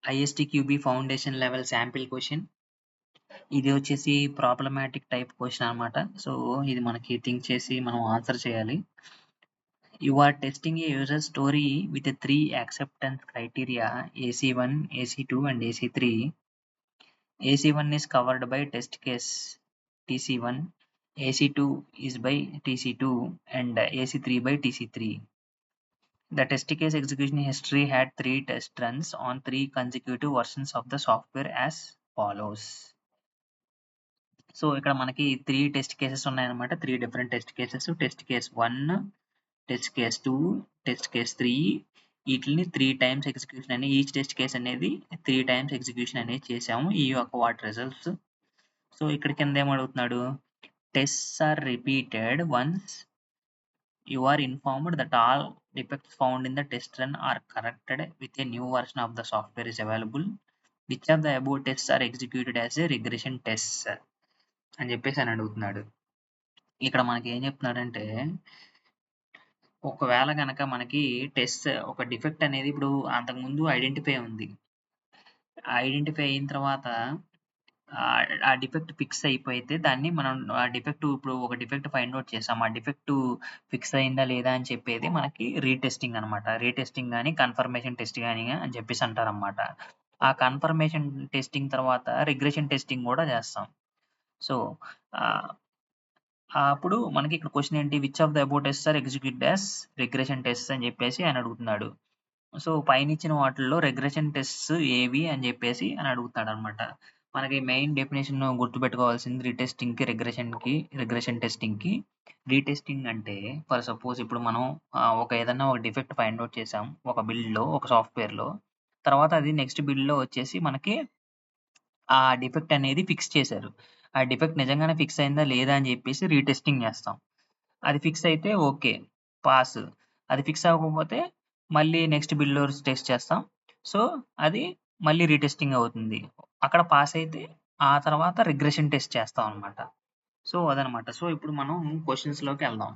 ఐఎస్టీక్యూబీ foundation level sample question. ఇది వచ్చేసి problematic type question అనమాట. సో ఇది మనకి థింక్ చేసి మనం ఆన్సర్ చేయాలి. You are testing a user story with a 3 acceptance criteria AC1, AC2 and AC3. AC1 is covered by test case TC1, AC2 is by TC2 and AC3 by TC3. The test case execution history had 3 test runs on 3 consecutive versions of the software as follows. So ఇక్కడ మనకి 3 test cases ఉన్నాయన్నమాట. 3 different test cases. Test case 1, test case 2, test case 3. వీటిని 3 times execution అని, each test case అనేది 3 times execution అనేది చేసాము. ఈ యొక్క వాటి రిజల్ట్స్. సో ఇక్కడ కింద ఏమడుగుతున్నాడు, tests are repeated once you are informed that all defects found in the test run are corrected with a new version of the software is available. Which of the above tests are executed as a regression tests అని చెప్పేసి అని అడుగుతున్నాడు. ఇక్కడ మనకి ఏం చెప్తున్నాడంటే, ఒకవేళ కనుక మనకి టెస్ట్ ఒక డిఫెక్ట్ అనేది ఇప్పుడు అంతకుముందు ఐడెంటిఫై ఉంది. ఐడెంటిఫై అయిన తర్వాత ఆ డిఫెక్ట్ ఫిక్స్ అయిపోతే దాన్ని మనం ఆ డిఫెక్ట్ ఇప్పుడు ఒక డిఫెక్ట్ ఫైండ్ అవుట్ చేసాం. ఆ డిఫెక్ట్ ఫిక్స్ అయిందా లేదా అని చెప్పేది మనకి రీటెస్టింగ్ అనమాట. రీటెస్టింగ్ కానీ కన్ఫర్మేషన్ టెస్ట్ కానీ అని చెప్పేసి అంటారనమాట. ఆ కన్ఫర్మేషన్ టెస్టింగ్ తర్వాత రిగ్రెషన్ టెస్టింగ్ కూడా చేస్తాం. సో అప్పుడు మనకి ఇక్కడ క్వశ్చన్ ఏంటి, which of the above test are executed as regression test అని చెప్పేసి అని అడుగుతున్నాడు. సో పైన ఇచ్చిన వాటిల్లో రిగ్రెషన్ టెస్ట్స్ ఏవి అని చెప్పేసి అని అడుగుతాడు అనమాట. మనకి మెయిన్ డెఫినేషన్ గుర్తుపెట్టుకోవాల్సింది రీటెస్టింగ్కి రిగ్రెషన్ టెస్టింగ్కి. రీటెస్టింగ్ అంటే ఫర్ సపోజ్ ఇప్పుడు మనం ఏదన్నా ఒక డిఫెక్ట్ ఫైండ్ అవుట్ చేసాం ఒక బిల్డ్లో, ఒక సాఫ్ట్వేర్లో. తర్వాత అది నెక్స్ట్ బిల్డ్లో వచ్చేసి మనకి ఆ డిఫెక్ట్ అనేది ఫిక్స్ చేశారు. ఆ డిఫెక్ట్ నిజంగానే ఫిక్స్ అయిందా లేదా అని చెప్పేసి రీటెస్టింగ్ చేస్తాం. అది ఫిక్స్ అయితే ఓకే, పాస్. అది ఫిక్స్ అవ్వకపోతే మళ్ళీ నెక్స్ట్ బిల్డ్లో టెస్ట్ చేస్తాం. సో అది మళ్ళీ రీటెస్టింగ్ అవుతుంది. అక్కడ పాస్ అయితే ఆ తర్వాత రిగ్రెషన్ టెస్ట్ చేస్తాం అనమాట. సో అదనమాట. సో ఇప్పుడు మనం క్వశ్చన్స్లోకి వెళ్దాం.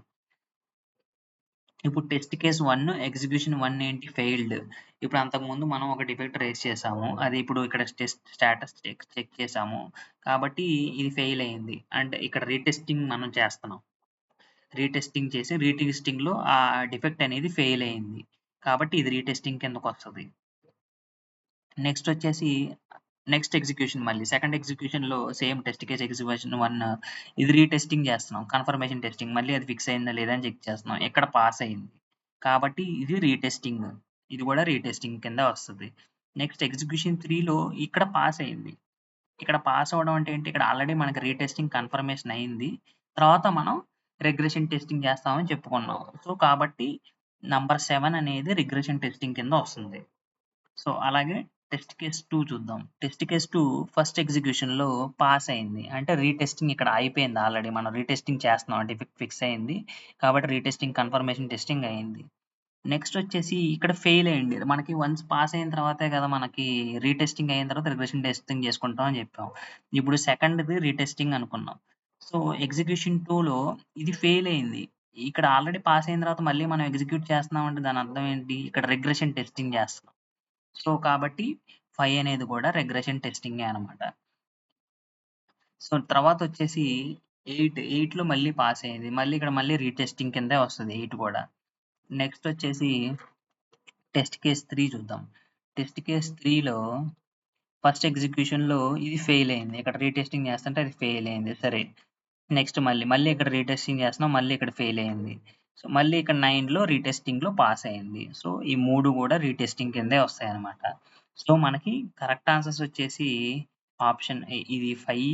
ఇప్పుడు టెస్ట్ కేస్ 1 ఎగ్జిక్యూషన్ 1 ఏంటి, ఫెయిల్డ్. ఇప్పుడు అంతకుముందు మనం ఒక డిఫెక్ట్ రేస్ చేసాము. అది ఇప్పుడు ఇక్కడ టెస్ట్ స్టేటస్ చెక్ చేసాము. కాబట్టి ఇది ఫెయిల్ అయింది. అంటే ఇక్కడ రీటెస్టింగ్ మనం చేస్తున్నాం. రీటెస్టింగ్ చేసి రీటెస్టింగ్లో ఆ డిఫెక్ట్ అనేది ఫెయిల్ అయింది. కాబట్టి ఇది రీటెస్టింగ్ కిందకు వస్తుంది. నెక్స్ట్ వచ్చేసి నెక్స్ట్ ఎగ్జిక్యూషన్, మళ్ళీ సెకండ్ ఎగ్జిక్యూషన్లో సేమ్ టెస్ట్ కేస్ ఎగ్జిక్యూషన్ 1 ఇది రీటెస్టింగ్ చేస్తున్నాం. కన్ఫర్మేషన్ టెస్టింగ్, మళ్ళీ అది ఫిక్స్ అయిందా లేదా అని చెక్ చేస్తున్నాం. ఎక్కడ పాస్ అయింది కాబట్టి ఇది రీటెస్టింగ్. ఇది కూడా రీటెస్టింగ్ కింద వస్తుంది. నెక్స్ట్ ఎగ్జిక్యూషన్ 3లో ఇక్కడ పాస్ అయింది. ఇక్కడ పాస్ అవ్వడం అంటే ఏంటి, ఇక్కడ ఆల్రెడీ మనకి రీటెస్టింగ్ కన్ఫర్మేషన్ అయింది. తర్వాత మనం రిగ్రెషన్ టెస్టింగ్ చేస్తామని చెప్పుకున్నాం. సో కాబట్టి నంబర్ 7 అనేది రిగ్రెషన్ టెస్టింగ్ కింద వస్తుంది. సో అలాగే టెస్ట్ కేస్ 2 చూద్దాం. టెస్ట్ కేస్ 2 ఫస్ట్ ఎగ్జిక్యూషన్లో పాస్ అయింది. అంటే రీటెస్టింగ్ ఇక్కడ అయిపోయింది. ఆల్రెడీ మనం రీటెస్టింగ్ చేస్తున్నాం. డిఫెక్ట్ ఫిక్స్ అయింది కాబట్టి రీటెస్టింగ్ కన్ఫర్మేషన్ టెస్టింగ్ అయింది. నెక్స్ట్ వచ్చేసి ఇక్కడ ఫెయిల్ అయింది. మనకి వన్స్ పాస్ అయిన తర్వాతే కదా మనకి రీటెస్టింగ్ అయిన తర్వాత రిగ్రెషన్ టెస్టింగ్ చేసుకుంటాం అని చెప్పాం. ఇప్పుడు సెకండ్ది రీటెస్టింగ్ అనుకున్నాం. సో ఎగ్జిక్యూషన్ 2లో ఇది ఫెయిల్ అయింది. ఇక్కడ ఆల్రెడీ పాస్ అయిన తర్వాత మళ్ళీ మనం ఎగ్జిక్యూట్ చేస్తున్నాం అంటే దాని అర్థం ఏంటి, ఇక్కడ రిగ్రెషన్ టెస్టింగ్ చేస్తున్నాం. సో కాబట్టి 5 అనేది కూడా రిగ్రెషన్ టెస్టింగే అనమాట. సో తర్వాత వచ్చేసి 8లో మళ్ళీ పాస్ అయింది. మళ్ళీ ఇక్కడ మళ్ళీ రీటెస్టింగ్ కిందే వస్తుంది 8 కూడా. నెక్స్ట్ వచ్చేసి టెస్ట్ కేస్ 3 చూద్దాం. టెస్ట్ కేస్ 3లో ఫస్ట్ ఎగ్జిక్యూషన్లో ఇది ఫెయిల్ అయింది. ఇక్కడ రీటెస్టింగ్ చేస్తుంటే అది ఫెయిల్ అయింది. సరే, నెక్స్ట్ మళ్ళీ ఇక్కడ రీటెస్టింగ్ చేస్తున్నాం, మళ్ళీ ఇక్కడ ఫెయిల్ అయింది. సో మళ్ళీ ఇక్కడ 9లో రీటెస్టింగ్లో పాస్ అయింది. సో ఈ 3 కూడా రీటెస్టింగ్ కిందే వస్తాయి అనమాట. సో మనకి కరెక్ట్ ఆన్సర్స్ వచ్చేసి ఆప్షన్ ఇది 5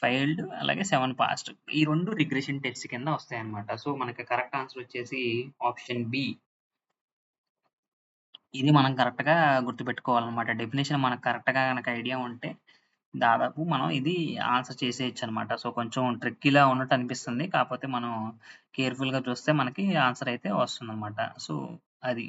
ఫెయిల్డ్, అలాగే 7 పాస్డ్. ఈ 2 రిగ్రెషన్ టెస్ట్ కింద వస్తాయి అనమాట. సో మనకి కరెక్ట్ ఆన్సర్ వచ్చేసి ఆప్షన్ బి. ఇది మనం కరెక్ట్‌గా గుర్తుపెట్టుకోవాలన్నమాట. డెఫినిషన్ మనకు కరెక్ట్‌గా గనక ఐడియా ఉంటే దాదాపు మనం ఇది ఆన్సర్ చేసేయొచ్చనమాట. సో కొంచెం ట్రిక్కీలా ఉన్నట్టు అనిపిస్తుంది. కాకపోతే మనం కేర్‌ఫుల్‌గా చూస్తే మనకి ఆన్సర్ అయితే వస్తుందన్నమాట. సో అది.